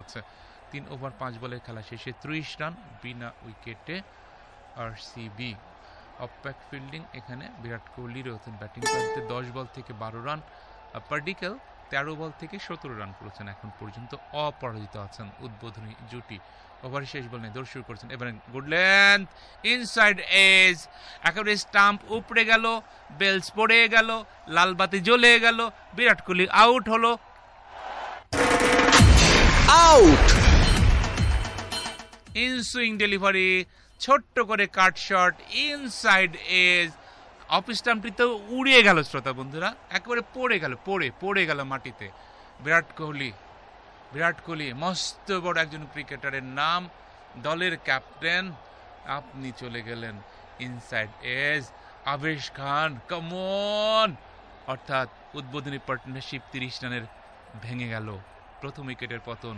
চলছে। 3 ওভার 5 বলের খেলা শেষে 30 রান বিনা উইকেটে আরসিবি। অফ-প্যাক ফিল্ডিং এখানে বিরাট কোহলি রয়েছেন ব্যাটিং প্রান্তে 10 বল থেকে 12 রান। পার্ডিকেল 13 বল থেকে 17 রান করেছেন, এখন পর্যন্ত অপরাজিত আছেন উদ্বোধনী জুটি। ওভার শেষ বল নিয়ে দৌড় শুরু করেছেন, এবারে গুড লেন্থ ইনসাইড এজ, একেবারে স্টাম্প উপড়ে গেল, বেলস পড়ে গেল, লাল বাতি জ্বলে গেল, বিরাট কোহলি আউট হলো। আউট! ইনসুইং ডেলিভারি, ছোট্ট করে কাট শট ইনসাইড এজ, অফ স্টাম্পটিতে উড়িয়ে গেল শ্রোতা বন্ধুরা, একেবারে পড়ে গেল মাটিতে। বিরাট কোহলি মস্ত বড় একজন ক্রিকেটারের নাম, দলের ক্যাপ্টেন, আপনি চলে গেলেন ইনসাইড এজ। আবেশ খান কামন, অর্থাৎ উদ্বোধনী পার্টনারশিপ 30 রানের ভেঙে গেল। প্রথম উইকেটের পতন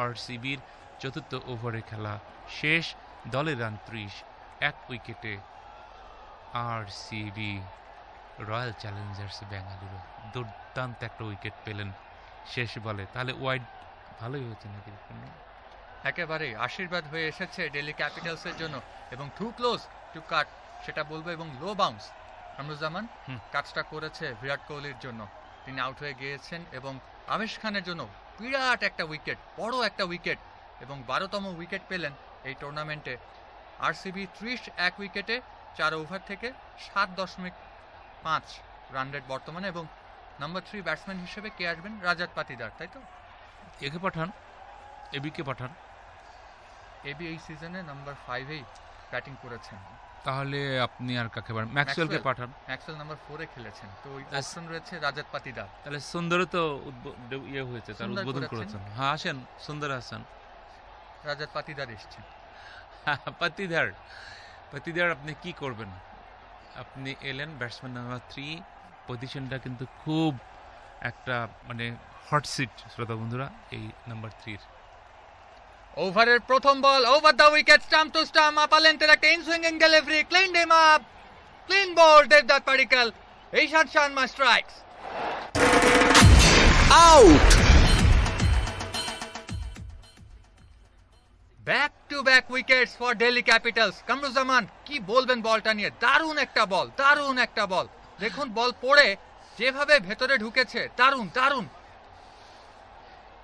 আরসিবির। চতুর্থ ওভারে খেলা শেষ, দলের রান 30, 1 উইকেটে আরসিবি। রয়্যাল চ্যালেঞ্জার্স ব্যাঙ্গালুরু দুর্দান্ত একটা উইকেট পেলেন শেষ বলে। তাহলে ওয়াইড ভালোই হয়েছে নাকি? একেবারেই আশীর্বাদ হয়ে এসেছে দিল্লি ক্যাপিটালসের জন্য, এবং টু ক্লোজ টু কাট সেটা বলবো, এবং লো বাউন্স। কামরুজ্জামান কাজটা করেছে বিরাট কোহলির জন্য, তিনি আউট হয়ে গিয়েছেন, এবং আবেশ খানের জন্য বিরাট একটা উইকেট, বড় একটা উইকেট, এবং 12তম উইকেট পেলেন এই টুর্নামেন্টে আরসিবি। 30 1 উইকেটে 4 ওভার থেকে 7.5 রান রেট বর্তমানে, এবং নাম্বার 3 ব্যাটসম্যান হিসেবে কে আসবেন? রাজাত পাতিদার, তাই তো? একে পাঠান, এবিকে পাঠান। এবি এই সিজনে নাম্বার 5-এই ব্যাটিং করেছেন। তাহলে আপনি আর কাকে পাঠান? ম্যাক্সওয়েলকে পাঠান। ম্যাক্সওয়েল নাম্বার 4-এ খেলেছেন, তো ওই অপশন রয়েছে রাজাত পাতিদার। তাহলে সুন্দরও তো ইয়ে হয়েছে, তার উদ্বোধন করেছেন। হ্যাঁ আসেন, সুন্দর হাসান। রাজাত পাতিদার এসছেন। পাতিদার আপনি কি করবেন? আপনি এলেন ব্যাটসম্যান নাম্বার 3, পজিশনটা কিন্তু খুব একটা মানে হট সিট শ্রোতা বন্ধুরা এই নাম্বার 3-র। ওভারের প্রথম ball, over the wicket, stump to stump, আপালেন্টের একটা inswinging delivery, clean him up, clean ball, দেবদত্ত Padikkal, Ishan Sharma strikes. Out! Back to back wickets for Delhi Capitals. Kamruzzaman কি বলবেন বলটা নিয়ে? দারুণ একটা বল, দেখুন বল পড়ে যেভাবে ভেতরে ঢুকেছে, দারুণ।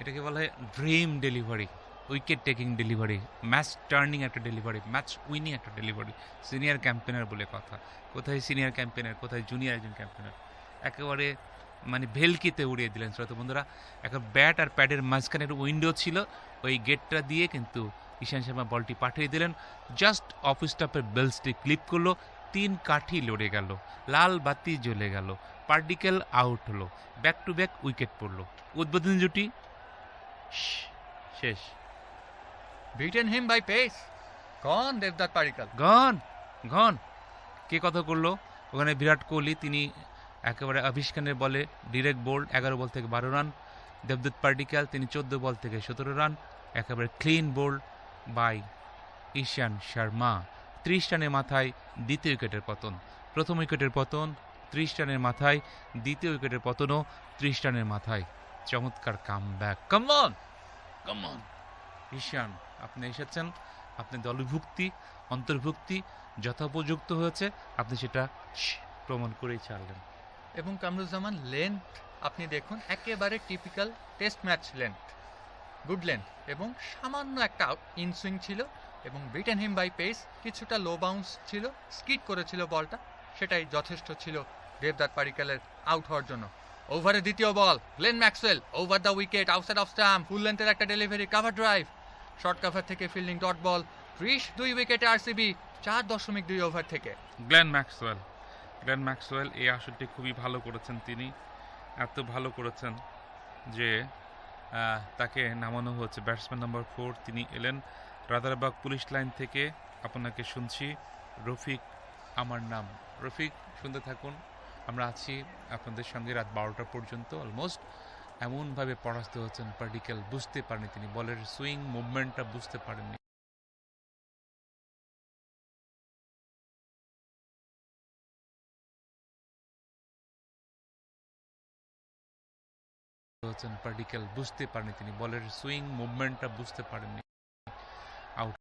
এটাকে বলা হয় dream delivery, wicket taking delivery, match turning একটা ডেলিভারি, ম্যাচ উইনিং একটা ডেলিভারি। সিনিয়র ক্যাম্পেনার বলে কথা, কোথায় সিনিয়র ক্যাম্পেনার, কোথায় জুনিয়র একজন ক্যাম্পেনার, একেবারে মানে ভেলকিতে উড়িয়ে দিলেন শ্রোতা বন্ধুরা। এখন ব্যাট আর প্যাডের মাঝখানে একটা উইন্ডো ছিল, ওই গেটটা দিয়ে কিন্তু ঈশান শর্মা বলটি পাঠিয়ে দিলেন। জাস্ট অফ স্টাম্পের বেলসটি ক্লিপ করলো, 3 কাঠি লড়ে গেল, লাল বাতি জ্বলে গেল, পার্ডিকেল আউট হলো, ব্যাক টু ব্যাক উইকেট পড়লো। উদ্বোধনী জুটি শেষ। বিটেন হিম বাই পেস, গন দেবদত্ত পাডিক্কল, গন। কে কথা করলো ওখানে? বিরাট কোহলি, তিনি একেবারে আবিষ্কানের বলে ডিরেক্ট বোল্ড, 11 বল থেকে 12 রান। দেবদত্ত পাডিক্কল তিনি 14 বল থেকে 17 রান, একেবারে ক্লিন বোল্ড বাই ঈশান শর্মা। 30 রানের মাথায় দ্বিতীয় উইকেটের পতন। প্রথম উইকেটের পতন 30 রানের মাথায়, দ্বিতীয় উইকেটের পতনও 30 রানের মাথায়। চমৎকার কামব্যাক। কাম অন ঈশান, আপনি এসেছেন, আপনি দলভুক্তি অন্তর্ভুক্তি যথোপযুক্ত হয়েছে, আপনি সেটা প্রমাণ করেই ছাড়লেন। এবং কামরুজ্জামান লেন্থ আপনি দেখুন, একেবারে typical test match length, good length, এবং সামান্য একটা ইনসুইং ছিল, এবং বিটেন হিম বাই পেস, কিছুটা লো বাউন্স ছিল, স্কিড করেছিল বলটা, সেটাই যথেষ্ট ছিল দেবদত্ত পাডিক্কলের আউট হওয়ার জন্য। ওভারে দ্বিতীয় ball, Glenn Maxwell, over the wicket, outside off stump, full লেন্থের একটা delivery, cover drive, short cover থেকে ফিল্ডিং, ডট বল। 2 উইকেটে আরসিবি 4.2 ওভার থেকে। গ্লেন ম্যাক্সওয়েল এই আসরটি খুবই ভালো করেছেন। তিনি এত ভালো করেছেন যে তাকে নামানো হচ্ছে ব্যাটসম্যান নাম্বার 4। তিনি এলেন রাজারবাগ পুলিশ লাইন থেকে। আপনাকে শুনছি রফিক, আমার নাম রফিক, শুনতে থাকুন। আমরা আছি আপনাদের সঙ্গে রাত 12টা পর্যন্ত। অলমোস্ট এমনভাবে পরাস্ত হচ্ছেন পার্ডিকেল, বুঝতে পারেনি, তিনি বলের সুইং মুভমেন্টটা বুঝতে পারেননি। হচ্ছেন পার্টিকেল বুঝতে পারেনি, তিনি বলের সুইং মুভমেন্টটা বুঝতে পারেননি, আউট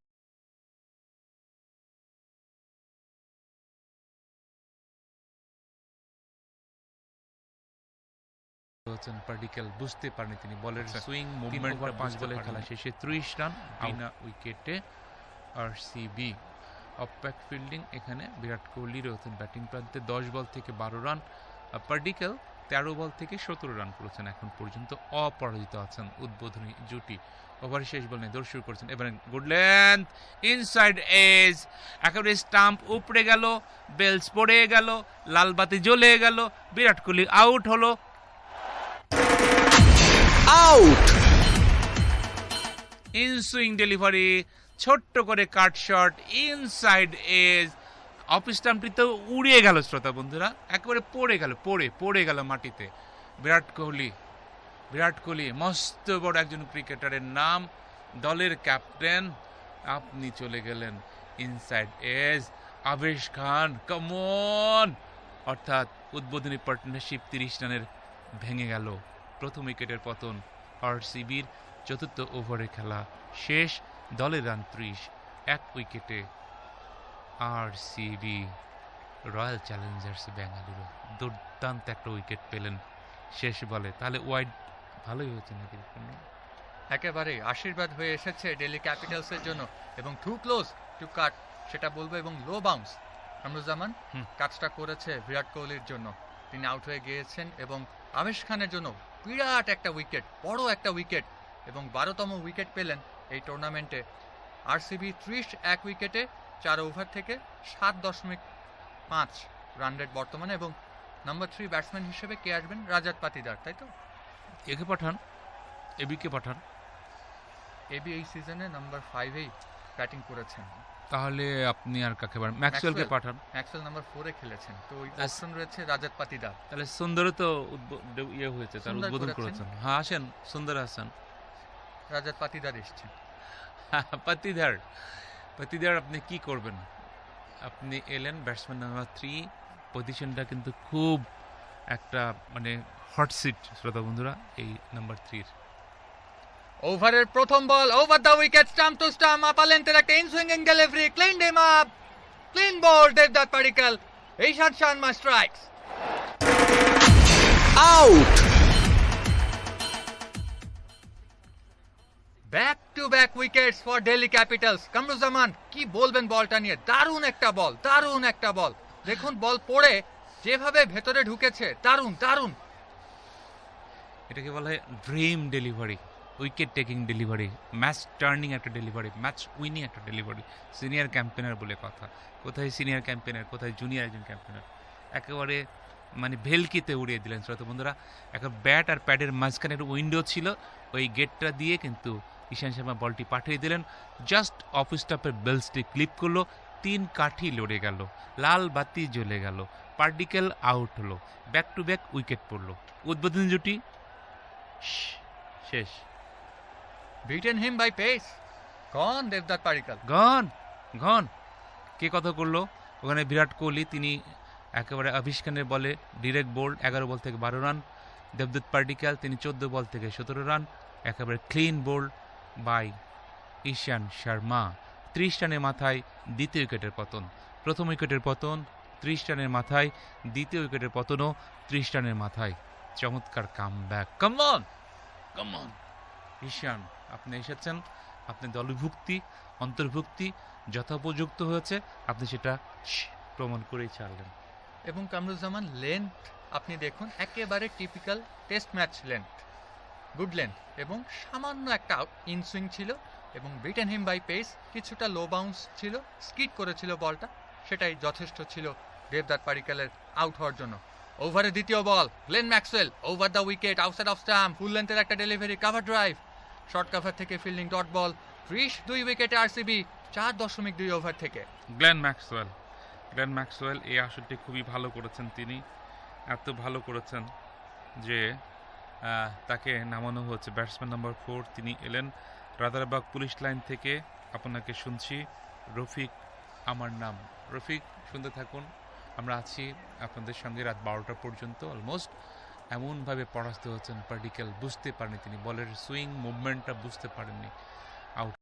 হচ্ছেন পার্টিকেল বুঝতে পারেনি, তিনি বলের সুইং মুভমেন্টটা 5 বলের খেলা শেষে 30 রান বিনা উইকেটে আরসিবি। অফ-প্যাক ফিল্ডিং এখানে বিরাট কোহলি রয়েছেন ব্যাটিং প্রান্তে, 10 বল থেকে 12 রান। পার্টিকেল 13 বল থেকে 17 রান করেছেন, এখন পর্যন্ত অপরাজিত আছেন উদ্বোধনী জুটি। ওভারের শেষ বল নিয়ে দৌড় শুরু করেছেন, এবারে গুড লেন্থ ইনসাইড এজ, একেবারে স্টাম্প উপড়ে গেল, বেলস পড়ে গেল, লাল বাতি জ্বলে গেল, বিরাট কোহলি আউট হলো। আউট! ইনসুইং ডেলিভারি, ছোট্ট করে কাট শট ইনসাইড এজ, অফ স্টাম্পটি তো উড়িয়ে গেল শ্রোতা বন্ধুরা, একেবারে পড়ে গেল মাটিতে। বিরাট কোহলি মস্ত বড় একজন ক্রিকেটারের নাম, দলের ক্যাপ্টেন, আপনি চলে গেলেন ইনসাইড এজ। আবেশ খান কামন, অর্থাৎ উদ্বোধনী পার্টনারশিপ 30 রানের ভেঙে গেল। প্রথম উইকেটের পতন আরসিবির, চতুর্থ ওভারে খেলা শেষ, দলের রান 30, 1 উইকেটে আরসিবি। রয়্যাল চ্যালেঞ্জার্স বেঙ্গালুরু দুর্দান্ত একটা উইকেট পেলেন শেষ বলে, তাহলে ওয়াইড ভালোই হয়েছে নাকি? একেবারেই আশীর্বাদ হয়ে এসেছে দিল্লি ক্যাপিটালসের জন্য, এবং টু ক্লোজ টু কাট সেটা বলবো, এবং লো বাউন্স। কামরুজ্জামান কাজটা করেছে বিরাট কোহলির জন্য, তিনি আউট হয়ে গিয়েছেন, এবং আবেশ খানের জন্য বিরাট একটা উইকেট, বড় একটা উইকেট, এবং 12তম উইকেট পেলেন এই টুর্নামেন্টে আরসিবি। 30 1 উইকেটে 4 ওভার থেকে 7.5 রান রেট বর্তমানে, এবং নাম্বার 3 ব্যাটসম্যান হিসেবে কে আসবেন? রাজাত পাতিদার, তাই তো? একে পাঠান, এবিকে পাঠান। এবি এই সিজনে নাম্বার 5-এই ব্যাটিং করেছেন, তাহলে আপনি আর কাকে পাঠান? ম্যাক্সওয়েলকে পাঠান। ম্যাক্সওয়েল নাম্বার 4-এ খেলেছেন, তো ওই অপশন রয়েছে রাজাত পাতিদার। তাহলে সুন্দরও তো ইয়ে হয়েছে, তার সুন্দর উদ্বোধন করেছেন। করেছেন। হ্যাঁ আসেন, সুন্দর আসেন। রাজাত পাতিদার এসছেন। পাতিদার আপনি কি করবেন? আপনি এলেন ব্যাটসম্যান নাম্বার 3, পজিশনটা কিন্তু খুব একটা মানে হট সিট শ্রোতা বন্ধুরা এই নাম্বার 3-র। ওভারের প্রথম ball, over the wicket, stump to stump, আপালেন্টের একটা inswinging delivery, clean him up, clean ball দেবদত্ত Padikkal, Ishan Sharma strikes. Out! Back to back wickets for Delhi Capitals. Kamruzzaman কি বলবেন বলটা নিয়ে? দারুণ একটা বল, দেখুন বল পড়ে যেভাবে ভেতরে ঢুকেছে, দারুণ। এটাকে বলা হয় dream delivery, wicket taking delivery, match turning একটা ডেলিভারি, ম্যাচ উইনিং একটা ডেলিভারি। সিনিয়র ক্যাম্পেনার বলে কথা, কোথায় সিনিয়র ক্যাম্পেনার, কোথায় জুনিয়র একজন ক্যাম্পেনার, একেবারে মানে ভেলকিতে উড়িয়ে দিলেন শ্রোতা বন্ধুরা। এখন ব্যাট আর প্যাডের মাঝখানে একটা উইন্ডো ছিল, ওই গেটটা দিয়ে কিন্তু ঈশান শর্মা বলটি পাঠিয়ে দিলেন, জাস্ট অফ স্টাম্পের বেলসটি ক্লিপ করলো, 3 কাঠি লড়ে গেল, লাল বাতি জ্বলে গেল, পার্টিকেল আউট হলো, ব্যাক টু ব্যাক উইকেট পড়লো, উদ্বোধনী জুটি শেষ। বিটেন হিম বাই পেস, গন দেবদত্ত পাডিক্কল, গন। কে কথা করলো ওখানে? বিরাট কোহলি, তিনি একেবারে আবিষ্কানের বলে ডিরেক্ট বোল্ড, 11 বল থেকে 12 রান। দেবদত্ত পাডিক্কল তিনি 14 বল থেকে 17 রান, একেবারে ক্লিন বোল্ড বাই ঈশান শর্মা। 30 রানের মাথায় দ্বিতীয় উইকেটের পতন, প্রথম উইকেটের পতন 30 রানের মাথায়, দ্বিতীয় উইকেটের পতনও 30 রানের মাথায়। চমৎকার কামব্যাক, কামন ঈশান, আপনি এসেছেন, আপনি দলভুক্তি অন্তর্ভুক্তি যথোপযুক্ত হয়েছে, আপনি সেটা প্রমাণ করেই ছাড়লেন। এবং কামরুজ্জামান লেন্থ আপনি দেখুন, একেবারে typical test match length, good length, এবং সামান্য একটা ইনসুইং ছিল, এবং বিটেন হিম বাই পেস, কিছুটা লো বাউন্স ছিল, স্কিড করেছিল বলটা, সেটাই যথেষ্ট ছিল দেবদত্ত পাডিক্কলের আউট হওয়ার জন্য। ওভারে দ্বিতীয় ball, Glenn Maxwell, over the wicket, outside off stump, full লেন্থের একটা delivery, cover drive, short cover থেকে ফিল্ডিং ডট বল, 2 উইকেটে আরসিবি 4.2 ওভার থেকে। গ্লেন ম্যাক্সওয়েল এই আসরটি খুবই ভালো করেছেন, তিনি এত ভালো করেছেন যে তাকে নামানো হচ্ছে ব্যাটসম্যান নাম্বার 4, তিনি এলেন রাদারবাগ পুলিশ লাইন থেকে। আপনাকে শুনছি, রফিক আমার নাম। রফিক শুনতে থাকুন, আমরা আছি আপনাদের সঙ্গে রাত 12টা পর্যন্ত অলমোস্ট। এমনভাবে পরাস্ত হচ্ছেন পার্টিকেল, বুঝতে পারেনি তিনি, বলের সুইং মুভমেন্টটা বুঝতে পারেননি, আউট।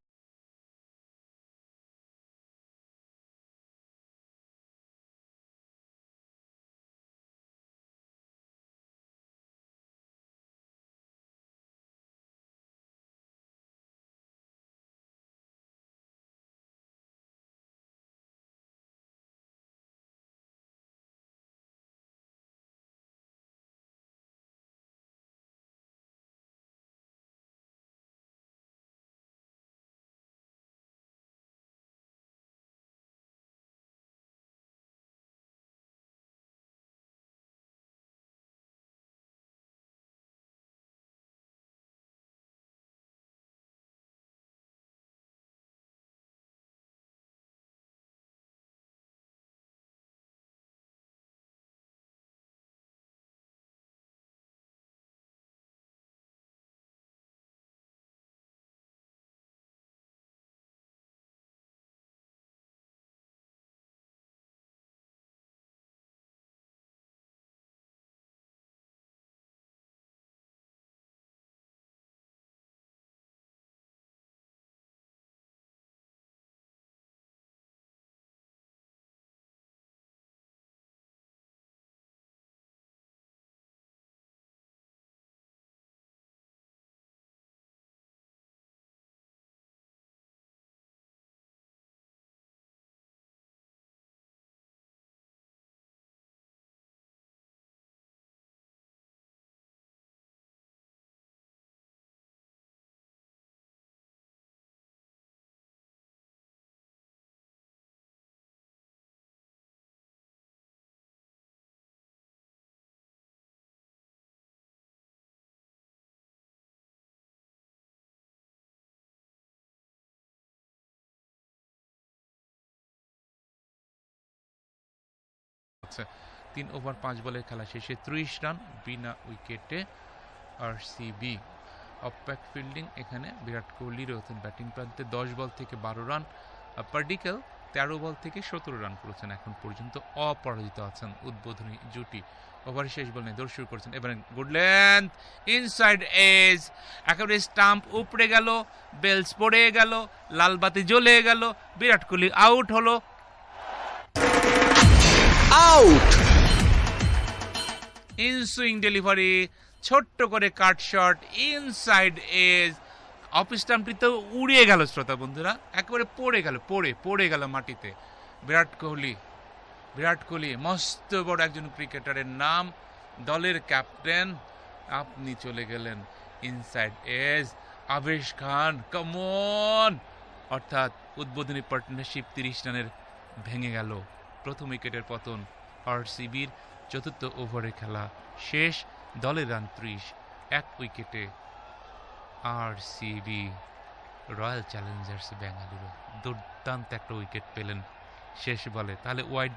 আচ্ছা, 3 ওভার 5 বলের খেলা শেষে 30 রান বিনা উইকেটে আরসিবি। অফ-প্যাক ফিল্ডিং এখানে বিরাট কোহলি রয়েছেন ব্যাটিং প্রান্তে, 10 বল থেকে 12 রান। পার্টিকেল 13 বল থেকে 17 রান করেছেন, এখন পর্যন্ত অপরাজিত আছেন উদ্বোধনী জুটি। ওভার শেষ বল নিয়ে দৌড় শুরু করেছেন, এবারে গুড লেন্থ ইনসাইড এজ, একেবারে স্টাম্প উপড়ে গেল, বেলস পড়ে গেল, লাল বাতি জ্বলে গেল, বিরাট কোহলি আউট হলো। আউট! ইন সুইং ডেলিভারি, ছোট্ট করে কাট শট ইনসাইড এজ, অফ স্টাম্পটি তো উড়িয়ে গেল শ্রোতা বন্ধুরা, একেবারে পড়ে গেল মাটিতে। বিরাট কোহলি মস্ত বড় একজন ক্রিকেটারের নাম, দলের ক্যাপ্টেন, আপনি চলে গেলেন ইনসাইড এজ। আবেশ খান কামন, অর্থাৎ উদ্বোধনী পার্টনারশিপ 30 রানের ভেঙে গেল। প্রথম উইকেটের পতন আরসিবির, চতুর্থ ওভারে খেলা শেষ, দলের রান 30, 1 উইকেটে আরসিবি। রয়্যাল চ্যালেঞ্জার্স ব্যাঙ্গালুরু দুর্দান্ত একটা উইকেট পেলেন শেষ বলে, তাহলে ওয়াইড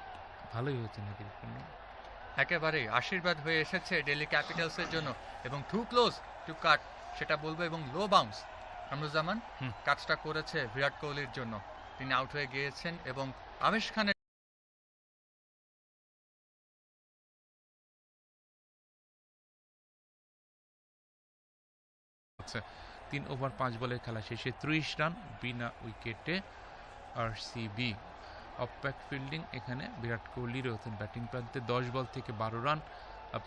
ভালোই হয়েছে নাকি? একেবারেই আশীর্বাদ হয়ে এসেছে দিল্লি ক্যাপিটালসের জন্য, এবং টু ক্লোজ টু কাট সেটা বলবো, এবং লো বাউন্স। কামরুজ্জামান কাজটা করেছে বিরাট কোহলির জন্য, তিনি আউট হয়ে গিয়েছেন, এবং আবেশ খানের 3 ওভার 5 বলের খেলা শেষে 30 রান বিনা উইকেটে আরসিবি। অফ-প্যাক ফিল্ডিং এখানে বিরাট কোহলি রয়েছেন ব্যাটিং প্রান্তে, 10 বল থেকে 12 রান।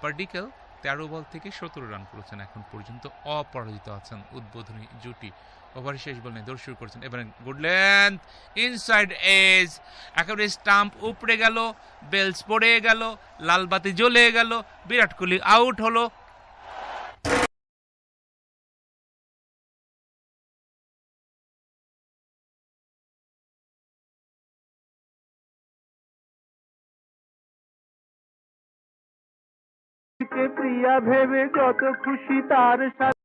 পার্টিকেল 13 বল থেকে 17 রান করেছেন, এখন পর্যন্ত অপরাজিত আছেন উদ্বোধনী জুটি। ওভার শেষ বল নিয়ে দৌড় শুরু করেছেন, এবারে গুড লেন্থ ইনসাইড এজ, একেবারে স্টাম্প উপড়ে গেল, বেলস পড়ে গেল, লাল বাতি জ্বলে গেল, বিরাট কোহলি আউট হলো। প্রিয়া ভেবে যত খুশি তার সাথে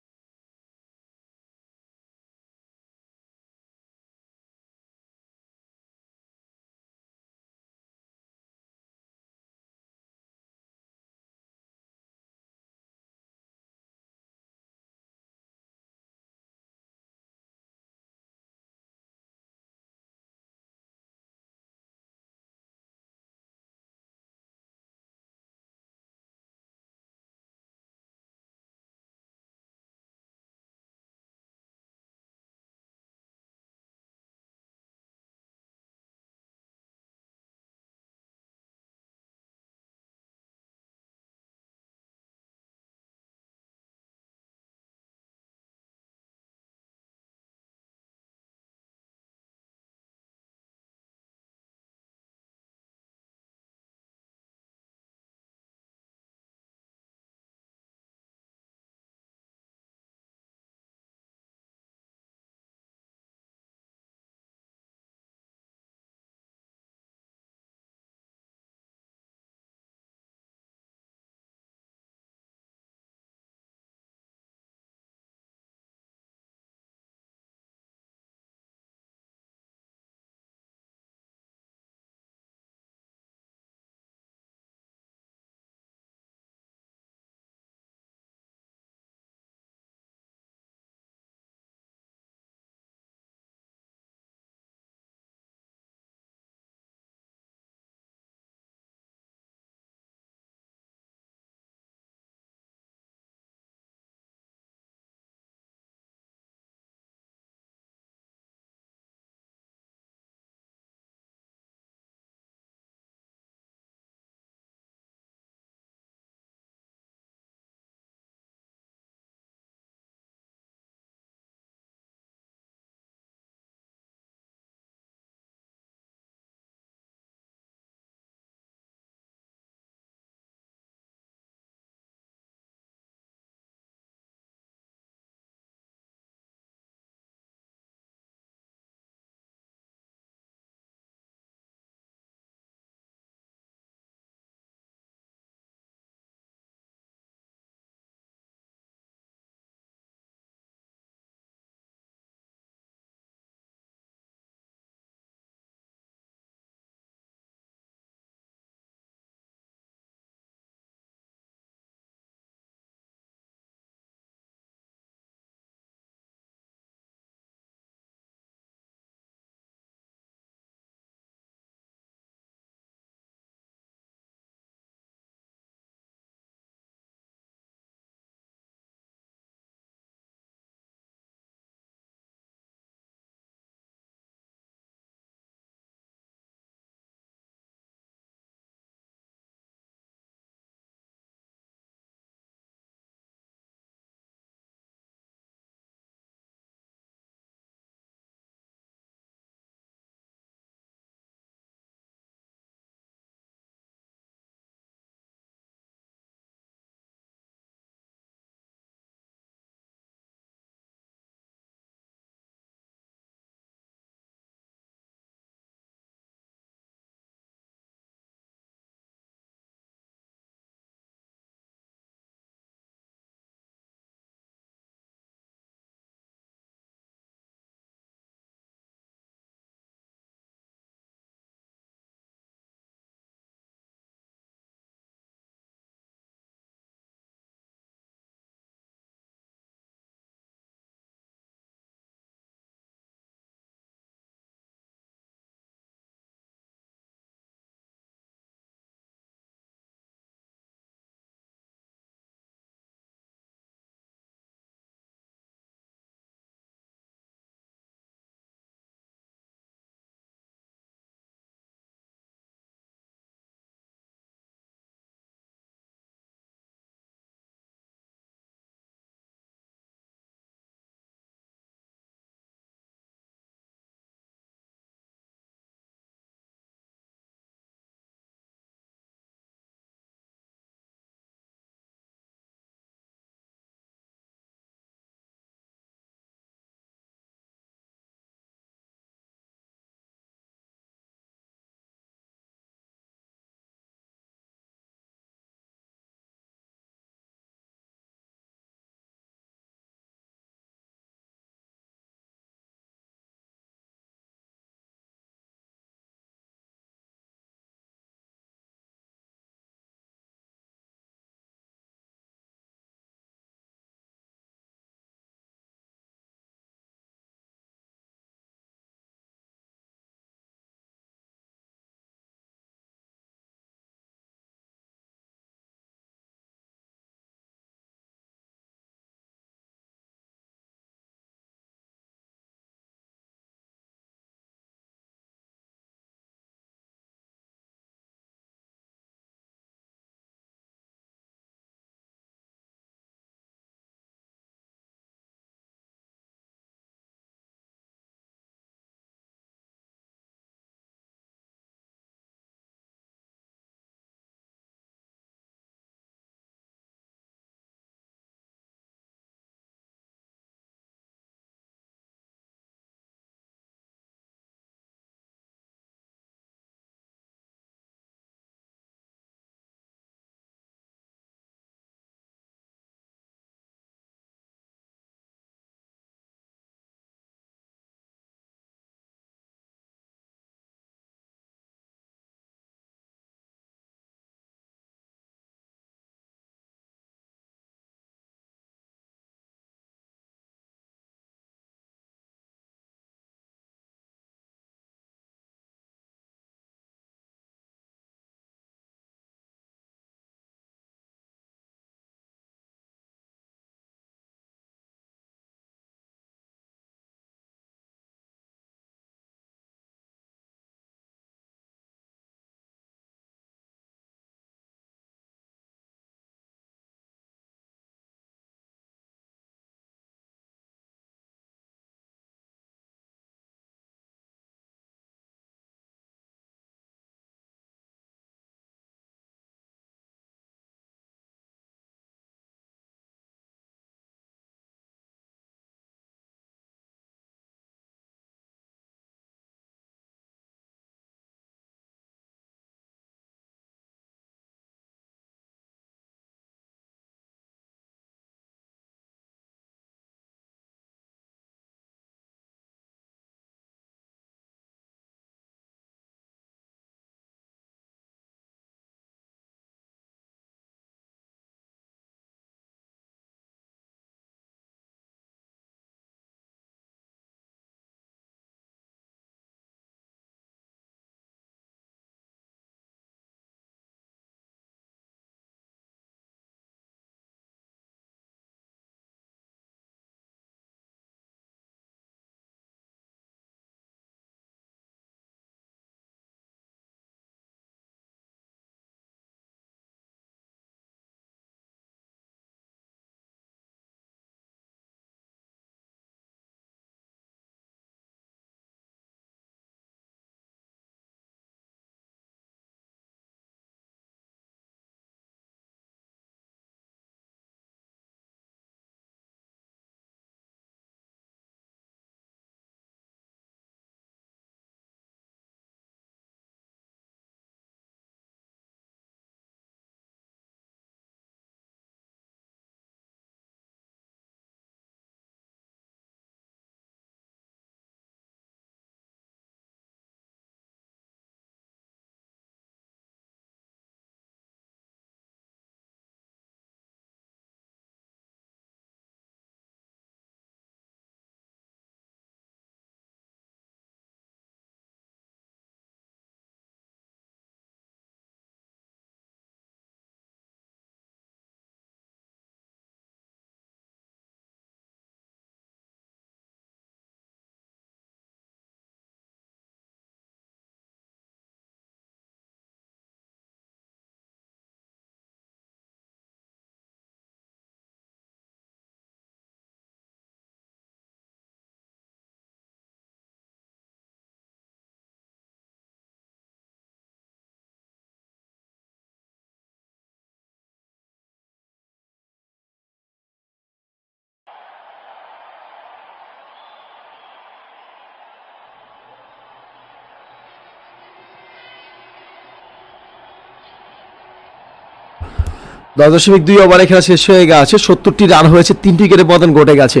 10.2 ওভারে খেলা শেষ হয়ে গেছে, 70টি রান হয়েছে, 3টি উইকেটে পতন ঘটে গেছে।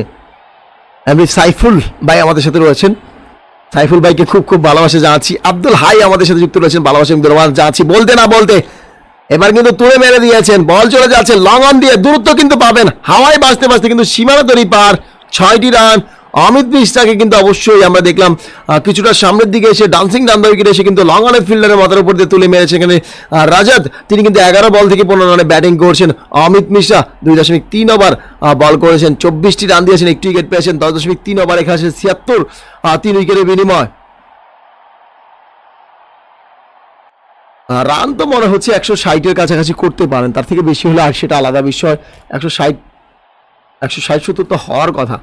এমনি সাইফুল ভাই আমাদের সাথে রয়েছেন, সাইফুল ভাইকে খুব খুব ভালোবাসা জানাচ্ছি। আব্দুল হাই আমাদের সাথে যুক্ত রয়েছেন, ভালোবাসা এবং ধন্যবাদ জানাচ্ছি। বলতে না বলতে এবার কিন্তু তুলে মেরে দিয়েছেন, বল চলে যাচ্ছে লং অন দিয়ে, দূরত্ব কিন্তু পাবেন, হাওয়ায় বাঁচতে বাঁচতে কিন্তু সীমানা তৈরি পার, 6টি রান। অমিত মিশ্রাকে কিন্তু অবশ্যই আমরা দেখলাম কিছুটা সামনের দিকে এসে ডান্সিং ডান উইকেটে এসে কিন্তু লং অনের ফিল্ডারের মাথার উপর দিয়ে তুলে মেরেছে এখানে রাজাত। তিনি কিন্তু 11 বল থেকে 15 রানে ব্যাটিং করছেন। অমিত মিশ্রা 2.3 ওভার বল করেছেন, 24টি রান দিয়েছেন, 1টি উইকেট পেয়েছেন। 10.3 ওভারে খেলা 76, 3 উইকেটের বিনিময়। রান তো মনে হচ্ছে 160-এর কাছাকাছি করতে পারেন, তার থেকে বেশি হলে আর সেটা আলাদা বিষয়। 160-170 তো হওয়ার কথা,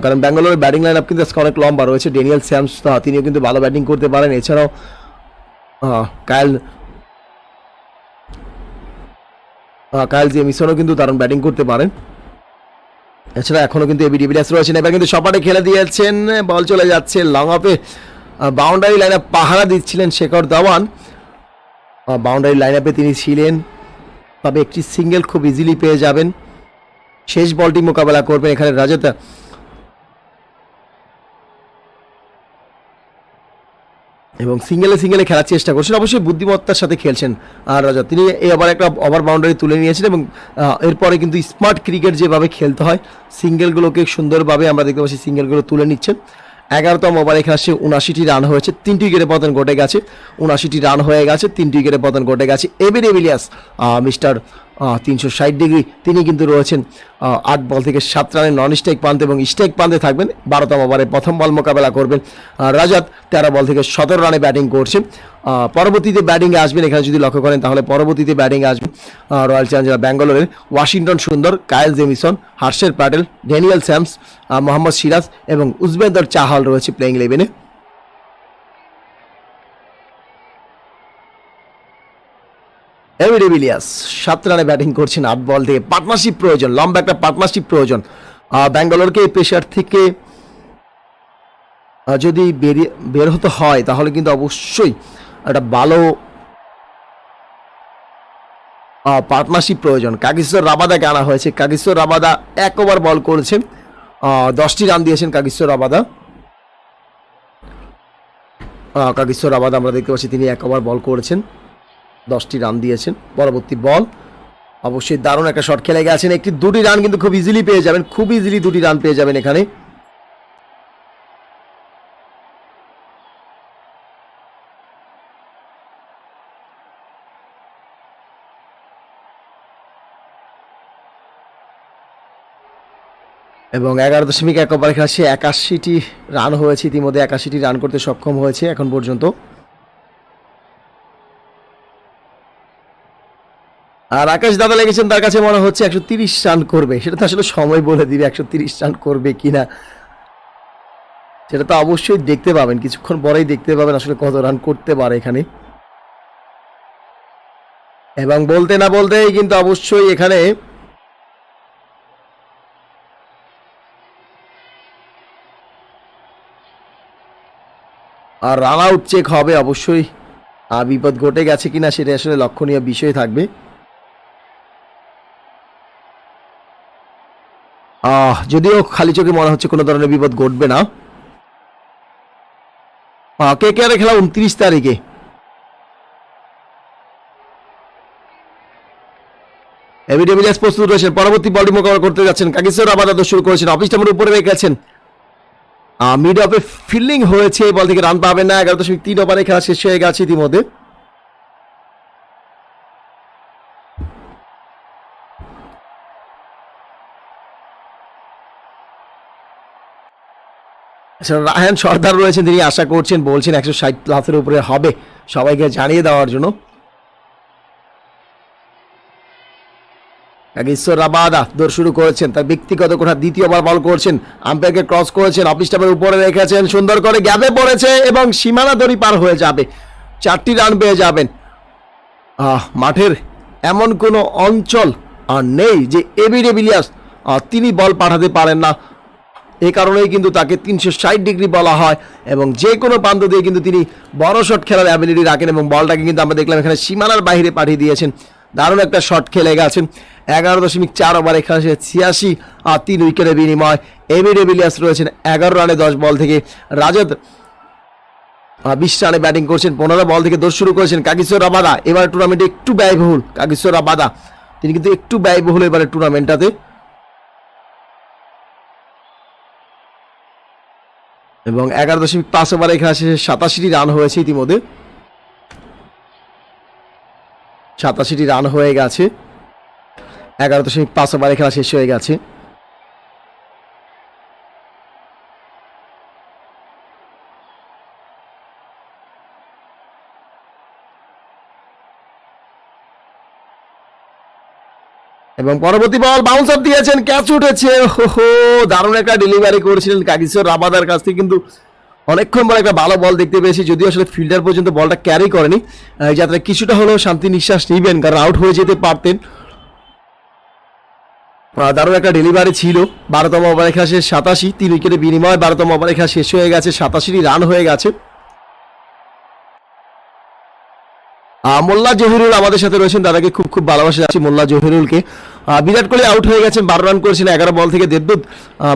কারণ ব্যাঙ্গালোরের ব্যাটিং লাইন আপ কিন্তু আজকে অনেক লম্বা রয়েছে। ড্যানিয়েল স্যামস তিনিও কিন্তু ভালো ব্যাটিং করতে পারেন, এছাড়াও কায়েল জেমিসনও কিন্তু দারুণ ব্যাটিং করতে পারেন। এছাড়া এখনো কিন্তু এবি ডিভিলিয়ার্স রয়েছেন। এবার কিন্তু সপাটে খেলে দিয়েছেন, বল চলে যাচ্ছে লং অফে। বাউন্ডারি লাইন আপ পাহারা দিচ্ছিলেন শেখর ধাওয়ান, বাউন্ডারি লাইন আপে তিনি ছিলেন, তবে একটি সিঙ্গেল খুব ইজিলি পেয়ে যাবেন। শেষ বলটি মোকাবেলা করবেন এখানে রাজাত, এবং সিঙ্গেলে খেলার চেষ্টা করছেন, অবশ্যই বুদ্ধিমত্তার সাথে খেলছেন। আর রাজা তিনি এই একটা ওভার বাউন্ডারি তুলে নিয়েছেন, এবং এরপরে কিন্তু স্মার্ট ক্রিকেট যেভাবে খেলতে হয়, সিঙ্গেলগুলোকে সুন্দরভাবে আমরা দেখতে পাচ্ছি সিঙ্গেলগুলো তুলে নিচ্ছেন। 11তম ওভারে খেলা 79টি রান হয়েছে, 3টি উইকেটে পতন ঘটে গেছে। 79টি রান হয়ে গেছে, 3টি উইকেটে পতন ঘটে গেছে। এবি ডিভিলিয়ার্স মিস্টার 360 ডিগ্রি তিনি কিন্তু রয়েছেন 8 বল থেকে 7 রানে নন স্ট্রাইক প্রান্তে, এবং স্ট্রাইক প্রান্তে থাকবেন। 12তম ওভারে প্রথম বল মোকাবেলা করবেন রাজাত, 13 বল থেকে 17 রানে ব্যাটিং করছেন। পরবর্তীতে ব্যাটিংয়ে আসবেন এখানে যদি লক্ষ্য করেন তাহলে পরবর্তীতে ব্যাটিংয়ে আসবেন রয়্যাল চ্যালেঞ্জার ব্যাঙ্গালোরের ওয়াশিংটন সুন্দর, কায়েল জেমিসন, হর্ষের প্যাটেল, ড্যানিয়েল স্যামস, মোহাম্মদ সিরাজ এবং উজবেন্দর চাহাল রয়েছে প্লেইং ইলেভেনে। এবি ডিভিলিয়ার্স 7 রানে ব্যাটিং করছেন 8 বল থেকে। পার্টনারশিপ প্রয়োজন, লম্বা একটা পার্টনারশিপ প্রয়োজন ব্যাঙ্গালোরকে। এই প্রেশার থেকে যদি বের হতে হয় তাহলে কিন্তু অবশ্যই একটা ভালো পার্টনারশিপ প্রয়োজন। কাগিসর রাবাদাকে আনা হয়েছে, কাগিসর রাবাদা 1 ওভার বল করেছেন, 10টি রান দিয়েছেন কাগিসর রাবাদা। কাগিসর রাবাদা আমরা দেখতে পাচ্ছি তিনি 1 ওভার বল করেছেন, 10টি রান দিয়েছেন। পরবর্তী বল অবশ্যই দারুণ একটা শট খেলে গেছেন, 2টি রান কিন্তু খুব ইজিলি পেয়ে যাবেন, খুব ইজিলি 2টি রান পেয়ে যাবেন এখানে। এবং 11.1 ওভারে খেলা 81টি রান হয়েছে, ইতিমধ্যে 81টি রান করতে সক্ষম হয়েছে এখন পর্যন্ত। আর আকাশ দাদা লেগেছেন, তার কাছে মনে হচ্ছে 130 রান করবে, সেটা তো আসলে সময় বলে দিবে 130 রান করবে কিনা, সেটা তো অবশ্যই দেখতে পাবেন, কিছুক্ষণ পরেই দেখতে পাবেন আসলে কত রান করতে পারে এখানে। এবং বলতে না বলতেই কিন্তু অবশ্যই এখানে আর রান আউট চেক হবে অবশ্যই, বিপদ ঘটে গেছে কিনা সেটা আসলে লক্ষণীয় বিষয় থাকবে। যদিও খালি চোখে মনে হচ্ছে কোনো ধরনের বিপদ ঘটবে না। কেকেআর খেলা 29 তারিখে, এবি ডিভিলিয়ার্স প্রস্তুত রয়েছেন, পরবর্তী বলটি মোকাবেলা করতে যাচ্ছেন। কাগিসর রাবাদা শুরু করেছেন, অফিস টাইমের উপরে রেখেছেন, মিড অফে ফিল্ডিং হয়েছে, এই বল থেকে রান পাবেন না। 11.3 ওভারে খেলা শেষ হয়ে গেছে ইতিমধ্যে। রায়হান সর্দার রয়েছেন, তিনি আশা করছেন, বলছেন 160 প্লাসের উপরে হবে, সবাইকে জানিয়ে দেওয়ার জন্য। কাগিসর রাবাদা দৌড় শুরু করেছেন, তার ব্যক্তিগত কোঠা 2য় ওভার বল করছেন, আম্পায়ারকে ক্রস করেছেন, অফ স্টাম্পের উপরে রেখেছেন, সুন্দর করে গ্যাপে পড়েছে এবং সীমানা দড়ি পার হয়ে যাবে, 4টি রান পেয়ে যাবেন। মাঠের এমন কোনো অঞ্চল নেই যে এবি ডিভিলিয়ার্স তিনি বল পাঠাতে পারেন না, এই কারণেই কিন্তু তাকে 360 ডিগ্রি বলা হয়, এবং যে কোনো প্রান্ত দিয়ে কিন্তু তিনি বড় শট খেলার অ্যাবিলিটি রাখেন, এবং বলটাকে কিন্তু আমরা দেখলাম এখানে সীমানার বাইরে পাঠিয়ে দিয়েছেন। দারুণ একটা শট খেলে গেছেন। 11.4 ওভারে খেলা শেষে 86 আর 3 উইকেটের বিনিময়। এবি ডিভিলিয়ার্স রয়েছেন 11 রানে 10 বল থেকে। রাজত 20 রানে ব্যাটিং করছেন, 15 বল থেকে দোষ শুরু করেছেন কাগিসো রাবাদা। এবার টুর্নামেন্টে একটু ব্যয়বহুল কাগিসো রাবাদা, তিনি কিন্তু একটু ব্যয়বহুল এবারে টুর্নামেন্টটাতে। এবং 11.5 ওভারে খেলা শেষে 87টি রান হয়েছে ইতিমধ্যে, 87টি রান হয়ে গেছে। 11.5 ওভারে খেলা শেষ হয়ে গেছে। এবং পরবর্তী বল বাউন্স আপ দিয়েছেন, ক্যাচ উঠেছে। হো দারুণ একটা ডেলিভারি করেছিলেন কাগিসো রাবাদার কাছ থেকে, কিন্তু অনেকক্ষণ পর একটা ভালো বল দেখতে পেয়েছি, যদিও আসলে ফিল্ডার পর্যন্ত বলটা ক্যারি করেনি। এই যাত্রায় কিছুটা হলেও শান্তি নিঃশ্বাস নিবেন, কারণ আউট হয়ে যেতে পারতেন। দারুণ একটা ডেলিভারি ছিল। 12তম ওভারে খেলা শেষ 87, 3 উইকেটের বিনিময় 12তম ওভারে খেলা শেষ হয়ে গেছে, 87টি রান হয়ে গেছে। মোল্লা জহিরুল আমাদের সাথে রয়েছেন, দাদাকে খুব ভালোবাসা যাচ্ছি মোল্লা জহিরুলকে। বিরাট কোহলি আউট হয়ে গেছেন, 12 রান করেছেন 11 বল থেকে। দেবদূত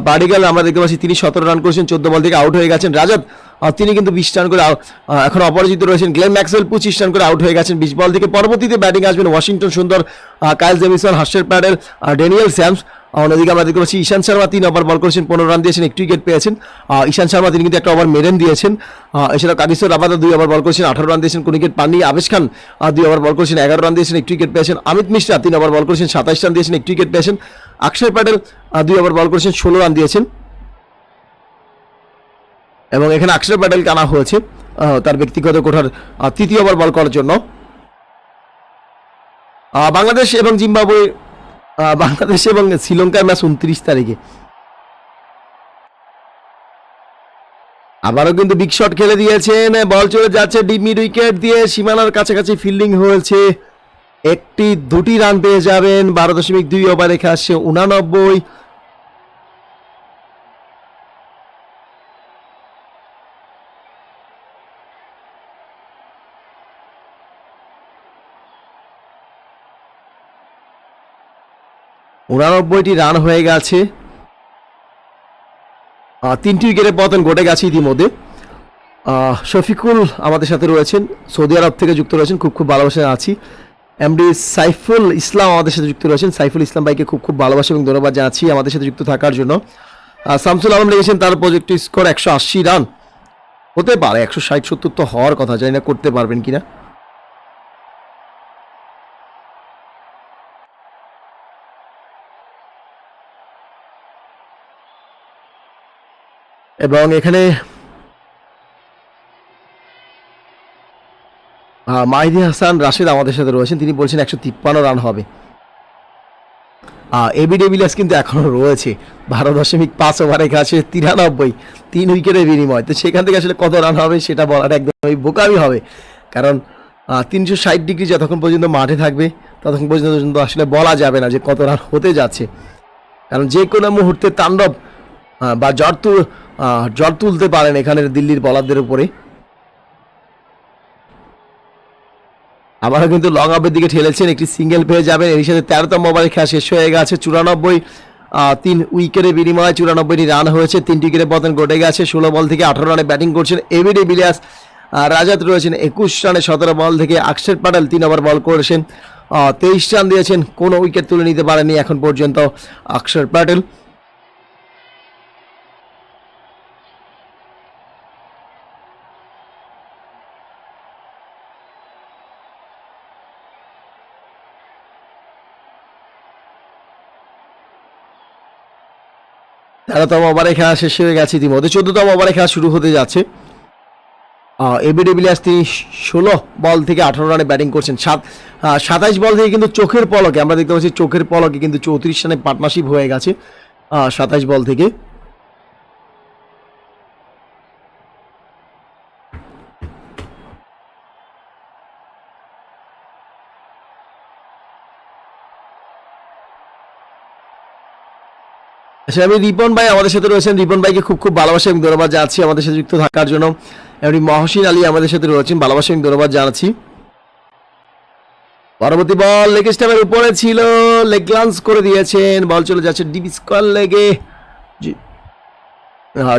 বাডিগাল আমরা দেখতে পাচ্ছি তিনি 17 রান করেছেন, 14 বল থেকে আউট হয়ে গেছেন। রাজত তিনি কিন্তু 20 রান করে এখন অপরাজিত রয়েছেন। গ্লেন ম্যাক্সওয়েল 25 রান করে আউট হয়ে গেছেন 20 বল থেকে। পরবর্তীতে ব্যাটিং আসবেন ওয়াশিংটন সুন্দর, কাইল জেমিসন, হার্ষের প্যাডেল, ড্যানিয়েল স্যামস। অন্যদিকে আমরা দেখতে পাচ্ছি ঈশান্ত শর্মা 3 ওভার বল করেছেন, 15 রান দিয়েছেন, 1 উইকেট পেয়েছেন। ঈশান্ত শর্মা তিনি কিন্তু একটা ওভার মেডেন দিয়েছেন। এছাড়া কাগিসো রাবাদা 2 ওভার বল করেছেন, 18 রান দিয়েছেন, কোনো উইকেট পাননি। আবেশ খান 2 ওভার বল করেছেন, 11 রান দিয়েছেন, 1 উইকেট পেয়েছেন। অমিত মিশ্রা 3 ওভার বল করেছেন, 27 রান দিয়েছেন, 1 উইকেট পেয়েছেন। অক্ষয় প্যাটেল 2 ওভার বল করেছেন, 16 রান দিয়েছেন। এবং এখানে অক্ষয় প্যাটেলকে আনা হয়েছে তার ব্যক্তিগত কোঠার 3য় ওভার বল করার জন্য। বাংলাদেশ এবং জিম্বাবুয়ে, বাংলাদেশ এবং শ্রীলঙ্কার ম্যাচ 29 তারিখে। আবারও কিন্তু বিগ শট খেলে দিয়েছেন, বল চলে যাচ্ছে ডিপ মিড উইকেট দিয়ে, সীমানার কাছাকাছি ফিল্ডিং হয়েছে। 2টি রান পেয়ে যাবেন। 12.2 ওভারে খেলা শেষে 89। টি রান হয়ে গেছে। 3টি উইকেটের পতন ঘটে গেছে ইতিমধ্যে। শফিকুল আমাদের সাথে রয়েছেন, সৌদি আরব থেকে যুক্ত রয়েছেন, খুব ভালোবাসা আছি। এমডি সাইফুল ইসলাম আমাদের সাথে যুক্ত রয়েছেন, সাইফুল ইসলাম ভাইকে খুব ভালোবাসা এবং ধন্যবাদ জানাচ্ছি আমাদের সাথে যুক্ত থাকার জন্য। শামসুল আলম লিখেছেন তার প্রজেক্ট স্কোর 180 রান, হতে পারে 160-70 তো হওয়ার কথা, জানি না করতে পারবেন কিনা। এবং এখানে মাহিদি হাসান রাশেদ আমাদের সাথে রয়েছেন, তিনি বলছেন 153 রান হবে। এবি ডিভিলিয়ার্স কিন্তু এখনো রয়েছে 12.5 ওভারে খেলা শেষে 93, 3 উইকেটের বিনিময়। তো সেখান থেকে আসলে কত রান হবে সেটা বলাটা একদমই বোকামি হবে, কারণ 360 ডিগ্রি যতক্ষণ পর্যন্ত মাঠে থাকবে ততক্ষণ পর্যন্ত আসলে বলা যাবে না যে কত রান হতে যাচ্ছে, কারণ যে কোনো মুহূর্তে তাণ্ডব বা জ্বর তুলতে পারেন এখানের দিল্লির বলারদের উপরে। আবারও কিন্তু লং আপের দিকে ঠেলেছেন, একটি সিঙ্গেল পেয়ে যাবেন। এর সাথে 13তম ওভারে খেলা শেষ হয়ে গেছে। 94, 3 উইকেটের বিনিময়ে 94টি রান হয়েছে, 3টি উইকেটের পতন ঘটে গেছে। 16 বল থেকে 18 রানে ব্যাটিং করছেন এবি ডিভিলিয়ার্স। রাজাত রয়েছেন 21 রানে 17 বল থেকে। অক্ষর প্যাটেল 3 ওভার বল করেছেন, 23 রান দিয়েছেন, কোনো উইকেট তুলে নিতে পারেনি এখন পর্যন্ত অক্ষর প্যাটেল। তেরোতম ওভারে খেলা শেষ হয়ে গেছে ইতিমধ্যে। 14তম ওভারে খেলা শুরু হতে যাচ্ছে। এবি ডিভিলিয়ার্স তিনি 16 বল থেকে 18 রানে ব্যাটিং করছেন। 27 বল থেকে কিন্তু চোখের পলকে আমরা দেখতে পাচ্ছি, চোখের পলকে কিন্তু 34 রানে পার্টনারশিপ হয়ে গেছে 27 বল থেকে। আচ্ছা, আমি রিপন ভাই আমাদের সাথে রয়েছেন, রিপন ভাইকে খুব ভালোবাসা এবং ধন্যবাদ জানাচ্ছি আমাদের সাথে যুক্ত থাকার জন্য। এমনি মহসিন আলী আমাদের সাথে রয়েছেন, ভালোবাসা এবং ধন্যবাদ জানাচ্ছি। পরবর্তী বল লেগ স্টাম্পের উপরে ছিল, লেগ গ্লান্স করে দিয়েছেন, বল চলে যাচ্ছে ডিপ স্কোয়ার লেগে।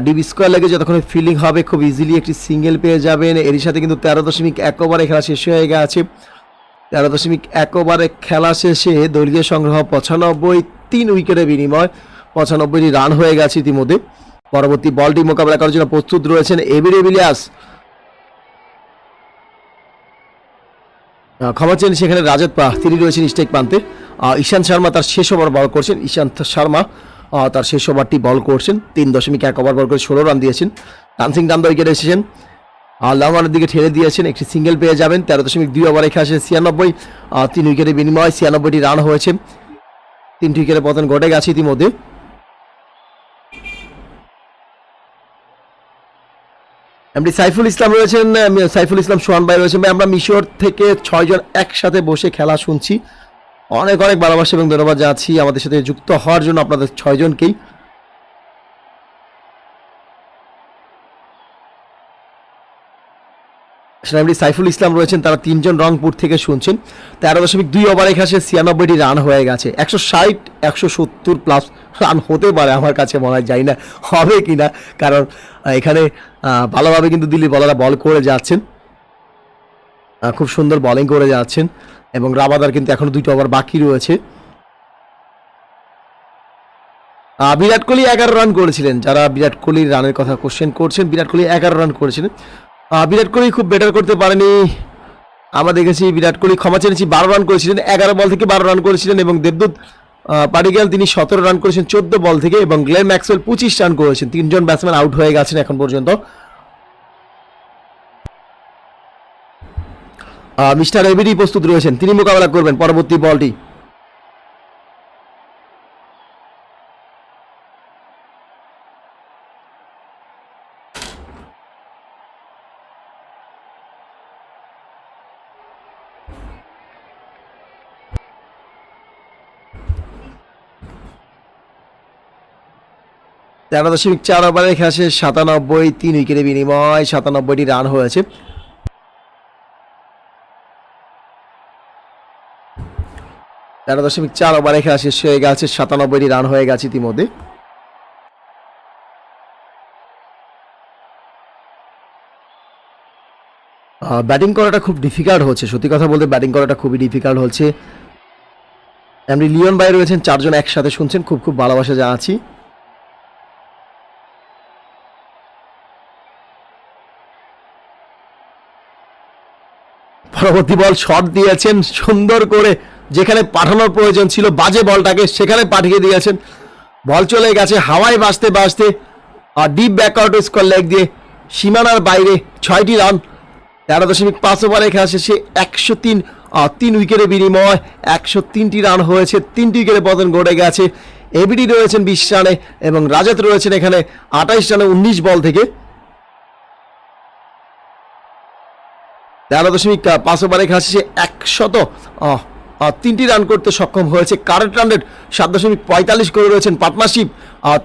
ডিপ স্কোয়ার লেগে যতক্ষণ ফিল্ডিং হবে খুব ইজিলি একটি সিঙ্গেল পেয়ে যাবেন। এরই সাথে কিন্তু 13.1 ওভারে খেলা শেষ হয়ে গেছে। 13.1 ওভারে খেলা শেষে দলীয় সংগ্রহ 95, 3 উইকেটের বিনিময় 95টি রান হয়ে গেছে ইতিমধ্যে। পরবর্তী বলটি মোকাবেলা করার জন্য প্রস্তুত রয়েছেন এবি ডিভিলিয়ার্স। ক্ষমা চেন সেখানে রাজত পা, তিনি রয়েছেন স্ট্রাইক প্রান্তে। ঈশান্ত শর্মা তার শেষ ওভার বল করছেন। ঈশান্ত শর্মা তার শেষ ওভারটি বল করছেন। 3.1 ওভার বল করে 16 রান দিয়েছেন। তানসিং দামদা উইকেটে এসেছেন, লং অনের দিকে ঠেলে দিয়েছেন, একটি সিঙ্গেল পেয়ে যাবেন। 13.2 ওভারে খেলা শেষে 96, 3 উইকেটের বিনিময় 96টি রান হয়েছে। 3টি উইকেটের পতন ঘটে গেছে ইতিমধ্যে। এমডি সাইফুল ইসলাম রয়েছেন, সাইফুল ইসলাম সোহান ভাই রয়েছেন। ভাই আমরা মিশর থেকে 6 জন একসাথে বসে খেলা শুনছি, অনেক অনেক ভালোবাসা এবং ধন্যবাদ জানাচ্ছি আমাদের সাথে যুক্ত হওয়ার জন্য আপনাদের 6 জনকেই। এমডি সাইফুল ইসলাম রয়েছেন, তারা 3 জন রংপুর থেকে শুনছেন। 13.2 ওভারে খেলা 96টি রান হয়ে গেছে। 160, 170 প্লাস রান হতে পারে আমার কাছে মনে হয়, যাই না হবে কিনা, কারণ এখানে ভালোভাবে কিন্তু দিল্লি বলাররা বল করে যাচ্ছেন, খুব সুন্দর বোলিং করে যাচ্ছেন। এবং রাবাদার কিন্তু এখনো 2টা ওভার বাকি রয়েছে। বিরাট কোহলি 11 রান করেছিলেন। যারা বিরাট কোহলির রানের কথা কোশ্চেন করছেন, বিরাট কোহলি 11 রান করেছিলেন। বিরাট কোহলি খুব বেটার করতে পারেনি, আমরা দেখেছি। বিরাট কোহলি ক্ষমা চেয়েছি 12 রান করেছিলেন, 11 বল থেকে 12 রান করেছিলেন। এবং দেবদূত পাডিক্যাল তিনি 17 রান করেছেন 14 বল থেকে। এবং গ্লেন ম্যাক্সওয়েল 25 রান করেছেন। 3 জন ব্যাটসম্যান আউট হয়ে গেছেন এখন পর্যন্ত। মিস্টার এবিডি প্রস্তুত রয়েছেন, তিনি মোকাবেলা করবেন পরবর্তী বলটি। তেরো দশমিক 4 ওভারে খেলা শেষে 97, 3 উইকেটের বিনিময় 97টি রান হয়েছে। 13.4 ওভারে খেলা শেষ হয়ে গেছে, 97টি রান হয়ে গেছে ইতিমধ্যে। ব্যাটিং করাটা খুব ডিফিকাল্ট হচ্ছে, সত্যি কথা বলতে ব্যাটিং করাটা খুবই ডিফিকাল্ট হচ্ছে। এমনি লিওন ভাই রয়েছেন, 4 জন একসাথে শুনছেন, খুব খুব ভালোবাসা জানাচ্ছি। পরবর্তী বল শট দিয়েছেন সুন্দর করে, যেখানে পাঠানোর প্রয়োজন ছিল বাজে বলটাকে সেখানে পাঠিয়ে দিয়েছেন। বল চলে গেছে হাওয়ায় বাজতে বাজতে, আর ডিপ ব্যাকআউট স্কোয়ার লেগ দিয়ে সীমানার বাইরে 6টি রান। 13.5 ওভারে খেলা শেষে 103, 3 উইকেটের বিনিময় 103টি রান হয়েছে। 3টি উইকেটের পতন ঘটে গেছে। এবিডি রয়েছেন 20 রানে এবং রাজাত রয়েছেন এখানে 28 রানে 19 বল থেকে। 13.5 ওভারে খেলা শেষে 103টি রান করতে সক্ষম হয়েছে। কারেন্ট রান রেট 7.45 করে রয়েছেন। পার্টনারশিপ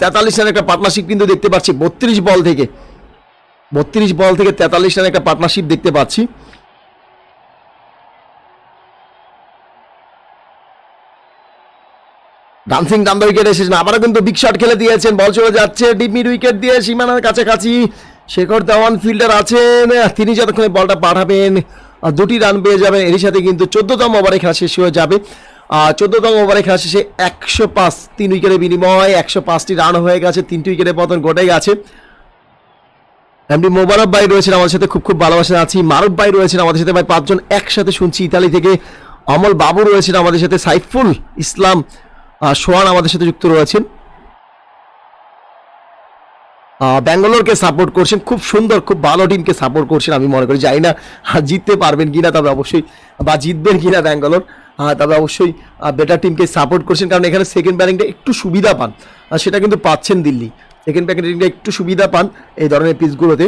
43 রানের একটা পার্টনারশিপ কিন্তু দেখতে পাচ্ছি 32 বল থেকে 43 রানের একটা পার্টনারশিপ দেখতে পাচ্ছি। ডান্সিং দামদা উইকেট এসেছেন, আবারও কিন্তু বিগ শট খেলে দিয়েছেন। বল চলে যাচ্ছে ডিপ মিড উইকেট দিয়ে সীমানার কাছাকাছি। শেখর দেওয়ান ফিল্ডার আছেন, তিনি যতক্ষণে বলটা পাঠাবেন 2টি রান পেয়ে যাবেন। এর সাথে কিন্তু 14তম ওভারে খেলা শেষ হয়ে যাবে। 14তম ওভারে খেলা শেষে 105, 3 উইকেটের বিনিময় 105টি রান হয়ে গেছে। 3টি উইকেটের পতন ঘটে গেছে। এমডি মোবারক ভাই রয়েছেন আমাদের সাথে, খুব খুব ভালোবাসা আছি। মারুফ ভাই রয়েছেন আমাদের সাথে, ভাই 5 জন একসাথে শুনছি ইতালি থেকে। অমল বাবু রয়েছেন আমাদের সাথে, সাইফুল ইসলাম সোহান আমাদের সাথে যুক্ত রয়েছেন। ব্যাঙ্গালোরকে সাপোর্ট করছেন, খুব সুন্দর, খুব ভালো টিমকে সাপোর্ট করছেন। আমি মনে করি জানি না জিততে পারবেন কিনা, তবে অবশ্যই বা জিতবেন কিনা ব্যাঙ্গালোর, তবে অবশ্যই বেটার টিমকে সাপোর্ট করছেন, কারণ এখানে সেকেন্ড ব্যাটিংটা একটু সুবিধা পান, সেটা কিন্তু পাচ্ছেন দিল্লি। সেকেন্ড ব্যাটিংটা একটু সুবিধা পান এই ধরনের পিচগুলোতে।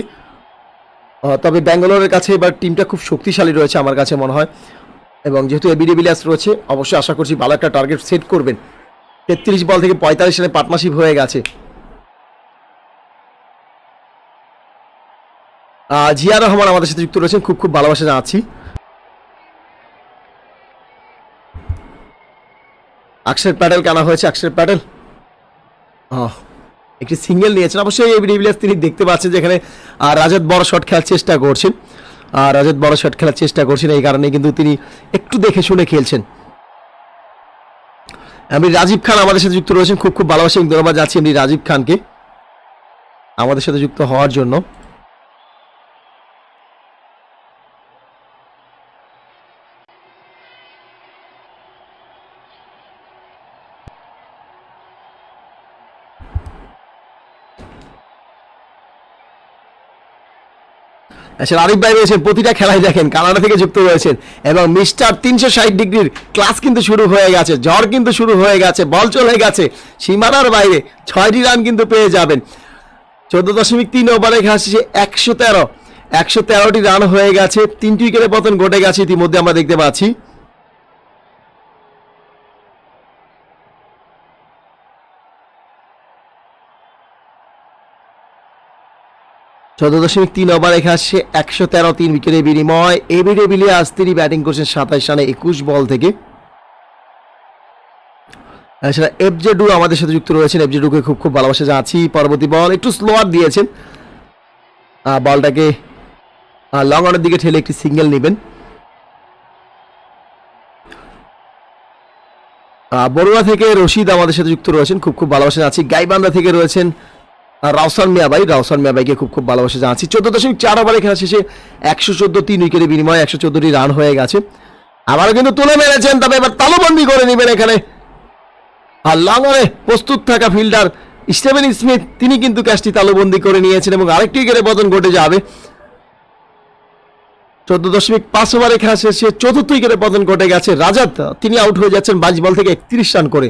তবে ব্যাঙ্গালোরের কাছে এবার টিমটা খুব শক্তিশালী রয়েছে আমার কাছে মনে হয়। এবং যেহেতু এবি ডিভিলিয়ার্স রয়েছে, অবশ্যই আশা করছি ভালো একটা টার্গেট সেট করবেন। 33 বল থেকে 45 রানে পার্টনারশিপ হয়ে গেছে। জিয়া রহমান আমাদের সাথে যুক্ত রয়েছেন, খুব খুব ভালোবাসা জানাচ্ছি। অক্ষর প্যাটেল কেনা হয়েছে, অক্ষর প্যাটেল একটি সিঙ্গেল নিয়েছেন। অবশ্যই এবি ডিভিলিয়ার্স তিনি দেখতে পাচ্ছেন যেখানে রাজত বড় শট খেলার চেষ্টা করছেন, রাজত বড় শট খেলার চেষ্টা করছেন, এই কারণে কিন্তু তিনি একটু দেখে শুনে খেলছেন। আমি রাজীব খান আমাদের সাথে যুক্ত রয়েছেন, খুব খুব ভালোবাসি এবং ধন্যবাদ যাচ্ছি এমনি রাজীব খানকে আমাদের সাথে যুক্ত হওয়ার জন্য। আচ্ছা, আরিফ ভাই রয়েছেন, প্রতিটা খেলায় দেখেন কানাডা থেকে যুক্ত রয়েছেন এবং মিস্টার 360 ডিগ্রির ক্লাস কিন্তু শুরু হয়ে গেছে, ঝড় কিন্তু শুরু হয়ে গেছে, বল চলে গেছে সীমানার বাইরে, 6টি রান কিন্তু পেয়ে যাবেন। 14.3 ওভারে খেলা শেষে 113টি রান হয়ে গেছে, 3টি উইকেটের পতন ঘটে গেছে ইতিমধ্যে আমরা দেখতে পাচ্ছি। চোদ্দ 14.3 ওভারে খেলা শেষে 113, 3 উইকেটের বিনিময়। এবি ডিভিলিয়ার্স তিনি ব্যাটিং করছেন 27 রানে 21 বল থেকে। এছাড়া এফজে ডু আমাদের সাথে যুক্ত রয়েছেন, এফজে ডুকে খুব খুব ভালোবাসা যাচ্ছি। পরবর্তী বল একটু স্লোয়ার দিয়েছেন, বলটাকে লং অনের দিকে ঠেলে একটি সিঙ্গেল নেবেন। বড়ুয়া থেকে রশিদ আমাদের সাথে যুক্ত রয়েছেন, খুব খুব ভালোবাসা যাচ্ছি। গাইবান্ধা থেকে রয়েছেন রাউসান মিয়া ভাইকে খুব খুব ভালোবাসা জানাচ্ছি। 14.4 ওভারে খেলা শেষে 114, 3 উইকেটের বিনিময়ে 114টি রান হয়ে গেছে। আবারও কিন্তু তুলে মেরেছেন, তবে এবার তালুবন্দি করে নেবেন এখানে। আর লংঅনে প্রস্তুত থাকা ফিল্ডার স্টিভেন স্মিথ তিনি কিন্তু ক্যাচটি তালুবন্দি করে নিয়েছেন এবং আরেকটি উইকেটের পতন ঘটে যাবে। 14.5 ওভারে খেলা শেষে 4র্থ উইকেটের পতন ঘটে গেছে। রাজাত তিনি আউট হয়ে যাচ্ছেন 22 বল থেকে 31 রান করে।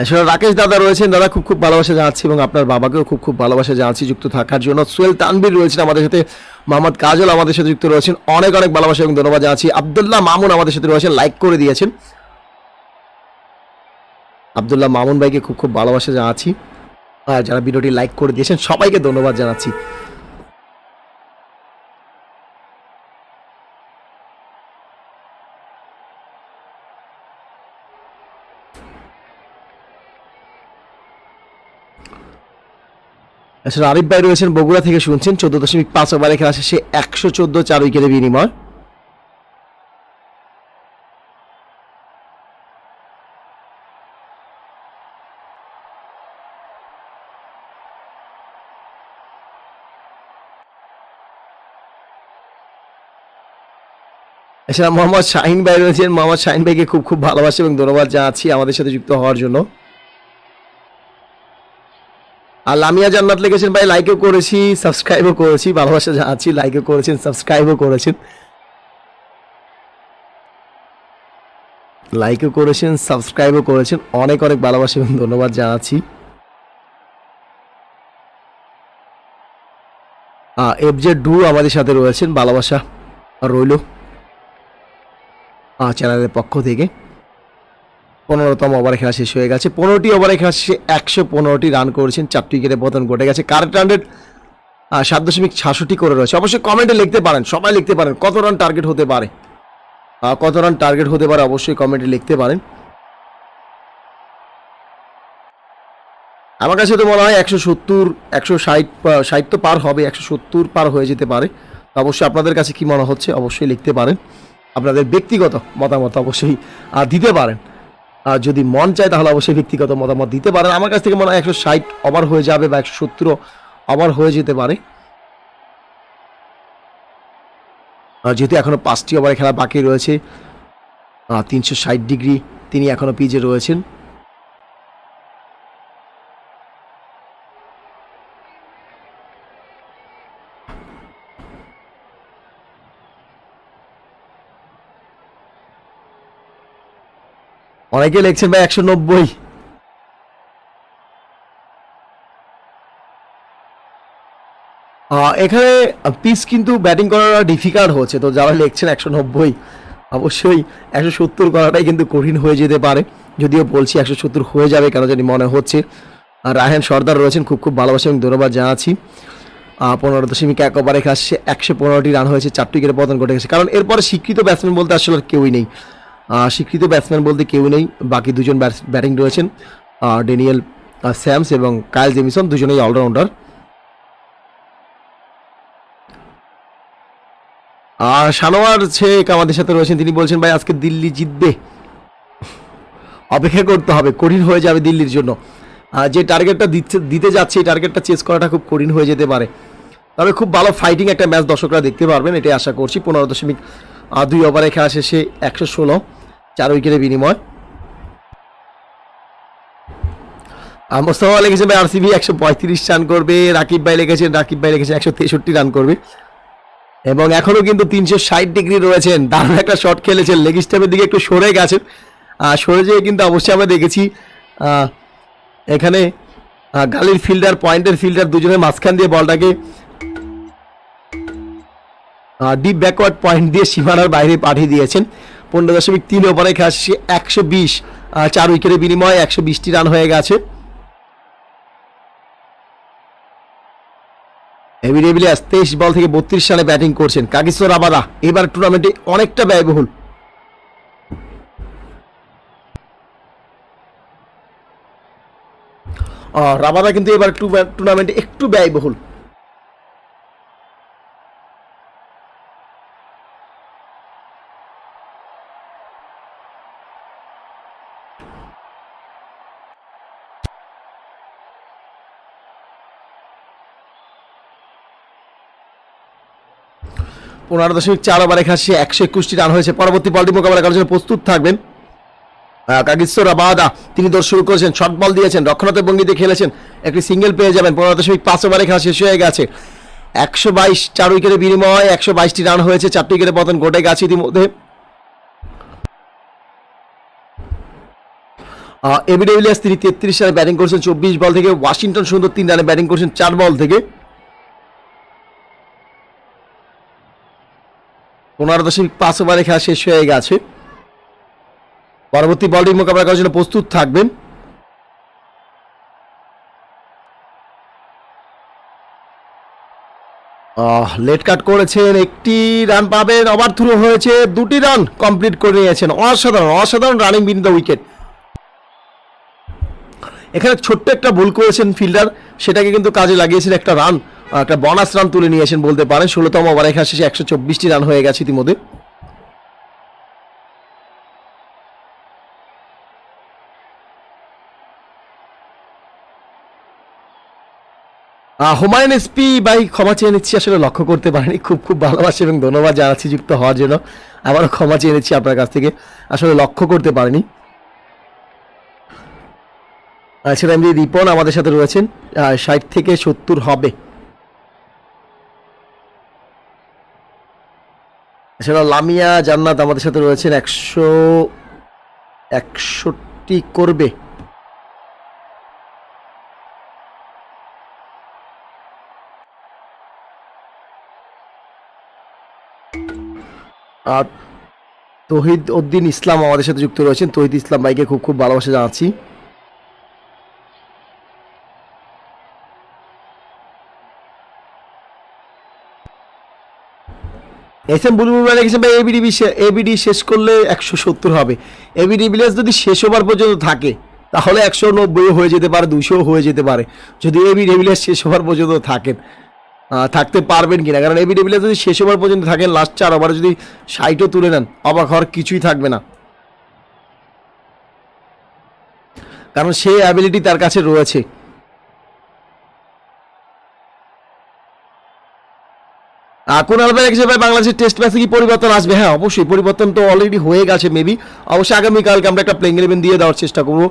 এছাড়া রাকেশ দাদা রয়েছেন, দাদা খুব খুব ভালোবাসা জানাচ্ছি এবং আপনার বাবাকেও খুব খুব ভালোবাসা জানাচ্ছি যুক্ত থাকার জন্য। সোহেল তানভীর রয়েছেন আমাদের সাথে, মোহাম্মদ কাজল আমাদের সাথে যুক্ত রয়েছেন, অনেক অনেক ভালোবাসা এবং ধন্যবাদ জানাচ্ছি। আব্দুল্লাহ মামুন আমাদের সাথে রয়েছেন, লাইক করে দিয়েছেন। আব্দুল্লাহ মামুন ভাইকে খুব খুব ভালোবাসা জানাচ্ছি, আর যারা ভিডিওটি লাইক করে দিয়েছেন সবাইকে ধন্যবাদ জানাচ্ছি। এছাড়া আরিফ ভাই রয়েছেন বগুড়া থেকে শুনছেন। 14.5 ওভারে খেলা শেষে 114, 4 উইকেটের বিনিময়। এছাড়া মোহাম্মদ শাহিন ভাই রয়েছেন, মোহাম্মদ শাহিন ভাইকে খুব খুব ভালোবাসা এবং ধন্যবাদ জানাচ্ছি আমাদের সাথে যুক্ত হওয়ার জন্য। আর লামিয়া জান্নাত লিখেছেন, ভাই লাইকও করেছি, সাবস্ক্রাইবও করেছি, ভালোবাসা জানাচ্ছি। লাইকও করেছেন, সাবস্ক্রাইবও করেছেন, লাইকও করেছেন, সাবস্ক্রাইবও করেছেন, অনেক অনেক ভালোবাসা এবং ধন্যবাদ জানাচ্ছি। এফজে ডু আমাদের সাথে রয়েছেন, ভালোবাসা রইল চ্যানেলের পক্ষ থেকে। 15তম ওভারে খেলা শেষ হয়ে গেছে। 15টি ওভারে খেলা শেষে 115টি রান করেছেন, 4টি উইকেটের পতন ঘটে গেছে। কারেন্ট রান রেট 7.66 করে রয়েছে। অবশ্যই কমেন্টে লিখতে পারেন, সবাই লিখতে পারেন কত রান টার্গেট হতে পারে, কত রান টার্গেট হতে পারে অবশ্যই কমেন্টে লিখতে পারেন। আমার কাছে তো মনে হয় 170, 160 তো পার হবে, 170 পার হয়ে যেতে পারে। অবশ্যই আপনাদের কাছে কি মনে হচ্ছে অবশ্যই লিখতে পারেন, আপনাদের ব্যক্তিগত মতামত অবশ্যই দিতে পারেন। আর যদি মন চায় তাহলে অবশ্যই ব্যক্তিগত মতামত দিতে পারেন। আমার কাছ থেকে মনে হয় 160 ওভার হয়ে যাবে বা 170 ওভার হয়ে যেতে পারে, যেহেতু এখনো 5টি ওভারে খেলা বাকি রয়েছে। 360 ডিগ্রি তিনি এখনো পিচে রয়েছেন। অনেকে লিখছেন ভাই 190। এখানে পিচ কিন্তু ব্যাটিং করাটা ডিফিকাল্ট হচ্ছে, তো যারা লিখছেন 190 অবশ্যই 170 করাটাই কিন্তু কঠিন হয়ে যেতে পারে। যদিও বলছি 170 হয়ে যাবে কেন জানি মনে হচ্ছে, আর রায়হান সর্দার রয়েছেন, খুব খুব ভালোবাসা এবং ধন্যবাদ জানাচ্ছি। 15.1 ওভারে আসছে 115টি রান হয়েছে, 4টি উইকেটে পতন ঘটে গেছে। কারণ এরপরে স্বীকৃত ব্যাটসম্যান বলতে আসলে আর কেউই নেই, স্বীকৃত ব্যাটসম্যান বলতে কেউ নেই। বাকি দুজন ব্যাটিং রয়েছেন, ড্যানিয়েল স্যামস এবং কাইল জেমিসন, দুজনেই অলরাউন্ডার। আর সানোয়ার শেখ আমাদের সাথে রয়েছেন, তিনি বলছেন ভাই আজকে দিল্লি জিতবে, অপেক্ষা করতে হবে, কঠিন হয়ে যাবে দিল্লির জন্য। যে টার্গেটটা দিতে যাচ্ছে এই টার্গেটটা চেস করাটা খুব কঠিন হয়ে যেতে পারে, তবে খুব ভালো ফাইটিং একটা ম্যাচ দর্শকরা দেখতে পারবেন, এটাই আশা করছি। 15.2 ওভারে খেলা শেষে 116, 4 উইকেটের বিনিময়। মোস্তফা লিখেছেন ভাই আরসিবি 135 রান করবে, রাকিব ভাই লিখেছেন 163 রান করবে, এবং এখনো কিন্তু 360 ডিগ্রি রয়েছেন। দারুণ একটা শট খেলেছেন, লেগ স্টাম্পের দিকে একটু সরে গেছেন, সরে যেয়ে কিন্তু অবশ্যই আমরা দেখেছি এখানে গালির ফিল্ডার, পয়েন্টের ফিল্ডার দুজনের মাঝখান দিয়ে বলটাকে ডিপ ব্যাকওয়ার্ড পয়েন্ট দিয়ে সীমানার বাইরে পাঠিয়ে দিয়েছেন। 15.3 ওভারে খেলা শেষে 120, 4 উইকেটের বিনিময়ে 120টি রান হয়ে গেছে। এবি ডিভিলিয়ার্স 23 বল থেকে 32 রানে ব্যাটিং করছেন। কাগিসো রাবাদা এবার টুর্নামেন্টে অনেকটা ব্যয়বহুল, রাবাদা কিন্তু এবার টুর্নামেন্টে একটু ব্যয়বহুল। .4 ওভারে খেলা শেষে 121টি রান হয়েছে। পরবর্তী বলটি মোকাবেলা করার জন্য প্রস্তুত থাকবেন কাগিসো রাবাদা। তিনি দৌড় শুরু করেছেন, শর্ট বল দিয়েছেন, রক্ষণাত্মক ভঙ্গিতে খেলেছেন, একটি সিঙ্গেল পেয়ে যাবেন। 15.5 ওভারে খেলা শেষ হয়ে গেছে, 122, 4 উইকেটের বিনিময়ে 122টি রান হয়েছে, 4টি উইকেটের পতন ঘটে গেছে ইতিমধ্যে। এবি ডিভিলিয়ার্স তিনি 33 রানে ব্যাটিং করছেন 24 বল থেকে। ওয়াশিংটন সুন্দর 3 রানে ব্যাটিং করছেন 4 বল থেকে। 15.5 ওভারে খেলা শেষ হয়ে গেছে। পরবর্তী বলটি মোকাবেলা করার জন্য প্রস্তুত থাকবেন লেট কাট করেছেন, 1টি রান পাবেন, ওভার থ্রো হয়েছে, 2টি রান কমপ্লিট করে নিয়েছেন। অসাধারণ রানিং বিন দ্য উইকেট। এখানে ছোট্ট একটা ভুল করেছেন ফিল্ডার, সেটাকে কিন্তু কাজে লাগিয়েছেন, একটা রান, একটা বোনাস রান তুলে নিয়েছেন বলতে পারেন। 16তম ওভারে খেলা শেষে 124টি রান হয়ে গেছে ইতিমধ্যে। হুমায়ুন এসপি ভাই ক্ষমা চেয়ে নিচ্ছি, আসলে লক্ষ্য করতে পারিনি, খুব খুব ভালোবাসি এবং ধন্যবাদ জানাচ্ছি যুক্ত হওয়ার জন্য। আবারও ক্ষমা চেয়ে নিচ্ছি আপনার কাছ থেকে, আসলে লক্ষ্য করতে পারিনি। এছাড়া এমনি রিপন আমাদের সাথে রয়েছেন, 60 থেকে 70 হবে। এছাড়া লামিয়া জান্নাত আমাদের সাথে রয়েছেন, 161টি করবে। আর তহিদ উদ্দিন ইসলাম আমাদের সাথে যুক্ত রয়েছেন, তহিদ ইসলাম ভাইকে খুব খুব ভালোবাসা জানাচ্ছি। এস এম বুলবুল ভাই লিখেছেন ভাই এবিডি শেষ করলে 170 হবে। এবি ডিভিলিয়ার্স যদি শেষ ওভার পর্যন্ত থাকে তাহলে 190 হয়ে যেতে পারে, 200 হয়ে যেতে পারে, যদি এবি ডিভিলিয়ার্স শেষ ওভার পর্যন্ত থাকেন। থাকতে পারবেন কিনা, কারণ এবি ডিভিলিয়ার্স যদি শেষ ওভার পর্যন্ত থাকেন, লাস্ট 4 ওভারে যদি 60ও তুলে নেন, অবাক হওয়ার কিছুই থাকবে না, কারণ সেই অ্যাবিলিটি তার কাছে রয়েছে। কুনাল ভাই লিখেছে ভাই বাংলাদেশের টেস্ট ম্যাচে কি পরিবর্তন আসবে? হ্যাঁ অবশ্যই, পরিবর্তন তো অলরেডি হয়ে গেছে মেবি। অবশ্যই আগামীকালকে আমরা একটা প্লেইং 11 দিয়ে দেওয়ার চেষ্টা করবো,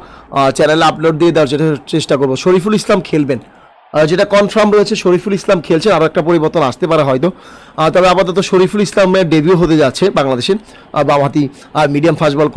চ্যানেলে আপলোড দিয়ে দেওয়ার চেষ্টা করবো। শরীফুল ইসলাম খেলবেন, যেটা কনফার্ম রয়েছে, শরীফুল ইসলাম খেলছেন। আরও একটা পরিবর্তন আসতে পারে হয়তো, তবে আপাতত শরীফুল ইসলামের ডেবিউ হতে যাচ্ছে বাংলাদেশের বামহাতি মিডিয়াম ফাস্ট বল